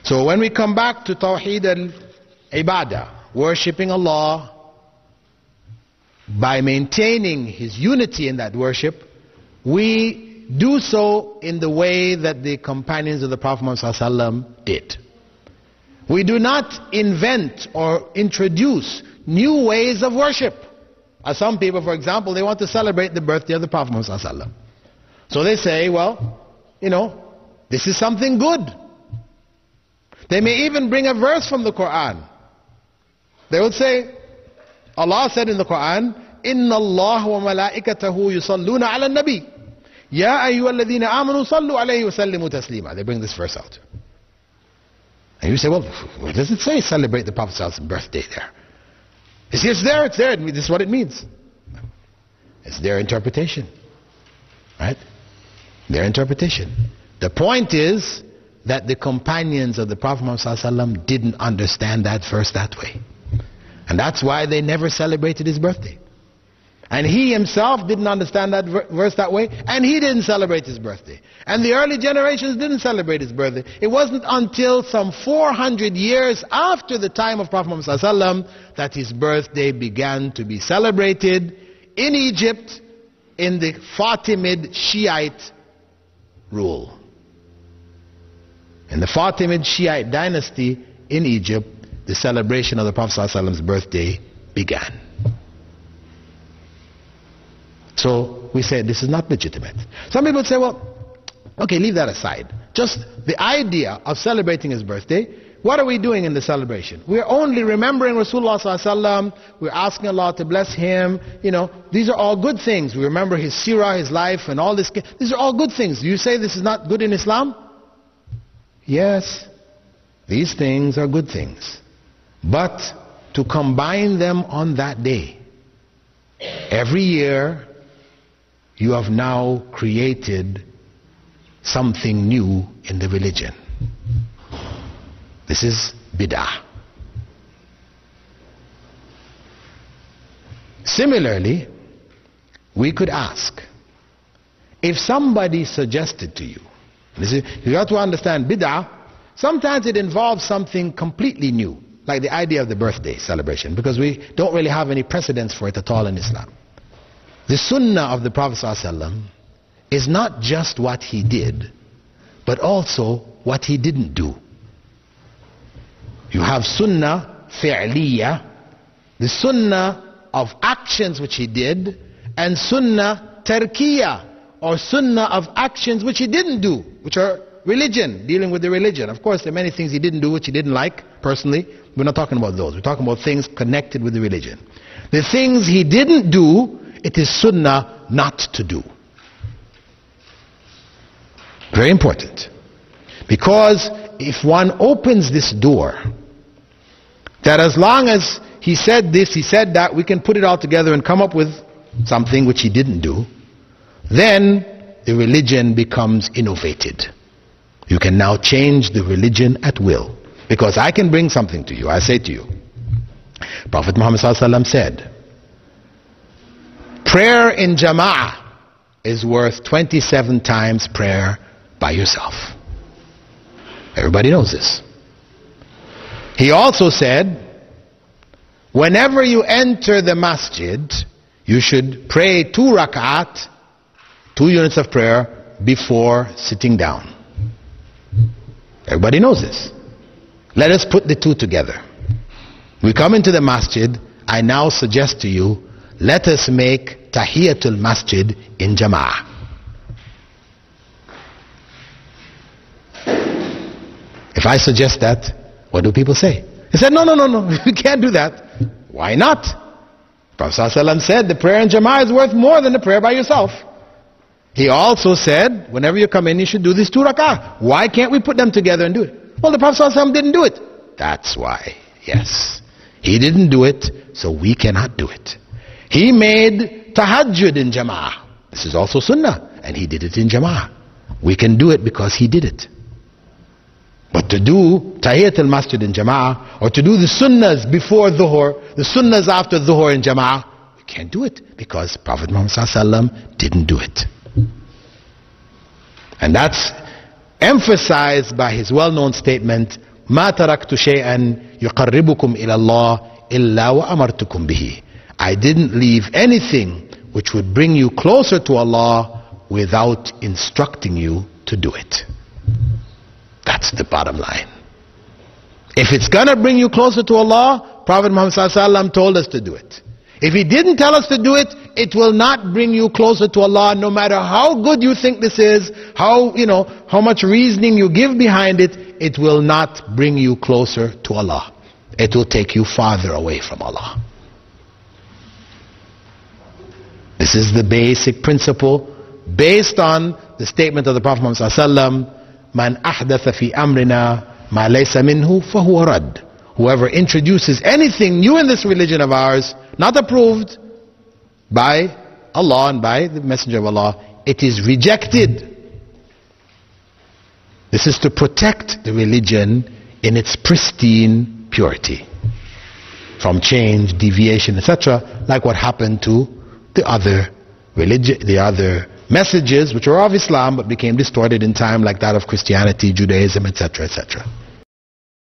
So when we come back to Tawheed al-Ibadah, worshipping Allah by maintaining His unity in that worship, we do so in the way that the companions of the Prophet Muhammad ﷺ did. We do not invent or introduce new ways of worship. As some people, for example, they want to celebrate the birthday of the Prophet Muhammad ﷺ. So they say, well, this is something good. They may even bring a verse from the Quran. They would say, Allah said in the Quran, إِنَّ اللَّهَ وَمَلَائِكَتَهُ يُصَلُّونَ عَلَى النَّبِيِّ يَا أَيُّهَا الَّذِينَ آمَنُوا صَلُّوا عَلَيْهِ وَسَلِّمُوا تَسْلِيمًا. They bring this verse out. And you say, well, what does it say? Celebrate the Prophet's birthday there. You see, it's there. This is what it means. It's their interpretation. Right? Their interpretation. The point is that the companions of the Prophet ﷺ didn't understand that verse that way. And that's why they never celebrated his birthday. And he himself didn't understand that verse that way, and he didn't celebrate his birthday. And the early generations didn't celebrate his birthday. It wasn't until some 400 years after the time of Prophet Muhammad ﷺ that his birthday began to be celebrated in Egypt in the Fatimid Shiite rule. In the Fatimid Shiite dynasty in Egypt, the celebration of the Prophet ﷺ's birthday began. So we say this is not legitimate. Some people say, well, okay, leave that aside. Just the idea of celebrating his birthday, what are we doing in the celebration? We're only remembering Rasulullah ﷺ. We're asking Allah to bless him. These are all good things. We remember his seerah, his life, and all this. These are all good things. Do you say this is not good in Islam? Yes, these things are good things. But to combine them on that day, every year, you have now created something new in the religion. This is bid'ah. Similarly, we could ask, if somebody suggested to you, you have to understand bid'ah, sometimes it involves something completely new, like the idea of the birthday celebration, because we don't really have any precedents for it at all in Islam. The sunnah of the Prophet ﷺ is not just what he did, but also what he didn't do. You have sunnah fi'liya, the sunnah of actions which he did, and sunnah tarkiya, or sunnah of actions which he didn't do, which are religion, dealing with the religion. Of course, there are many things he didn't do which he didn't like personally. We're not talking about those. We're talking about things connected with the religion. The things he didn't do, it is sunnah not to do. Very important. Because if one opens this door, that as long as he said this, he said that, we can put it all together and come up with something which he didn't do, then the religion becomes innovated. You can now change the religion at will. Because I can bring something to you. I say to you, Prophet Muhammad ﷺ said, prayer in jama'ah is worth 27 times prayer by yourself. Everybody knows this. He also said, whenever you enter the masjid, you should pray 2 rak'at, 2 units of prayer before sitting down. Everybody knows this. Let us put the two together. We come into the masjid. I now suggest to you, let us make tahiyatul masjid in jama'ah. If I suggest that, what do people say? They said, no, we can't do that. Why not? Prophet ﷺ said the prayer in jama'ah is worth more than the prayer by yourself. He also said, whenever you come in, you should do these 2 rak'ah. Why can't we put them together and do it? Well, the Prophet ﷺ didn't do it. That's why. Yes. He didn't do it, so we cannot do it. He made tahajjud in jama'ah. This is also sunnah, and he did it in jama'ah. We can do it because he did it. But to do tahiyyat al-masjid in jama'ah, or to do the sunnahs before dhuhr, the sunnahs after dhuhr in jama'ah, we can't do it because Prophet Muhammad ﷺ didn't do it. And that's emphasized by his well-known statement, ما تركت شيئا يقربكم إلى الله إلا وأمرتكم به. I didn't leave anything which would bring you closer to Allah without instructing you to do it. That's the bottom line. If it's gonna bring you closer to Allah, Prophet Muhammad ﷺ told us to do it. If he didn't tell us to do it, it will not bring you closer to Allah, no matter how good you think this is, how much reasoning you give behind it, it will not bring you closer to Allah. It will take you farther away from Allah. This is the basic principle based on the statement of the Prophet Muhammad ﷺ, Man ahdatha fi amrina ma laysa minhu fahuwa rad. Whoever introduces anything new in this religion of ours, not approved by Allah and by the Messenger of Allah, it is rejected. This is to protect the religion in its pristine purity from change, deviation, etc., like what happened to the other religion, the other messages which were of Islam but became distorted in time, like that of Christianity, Judaism, etc., etc.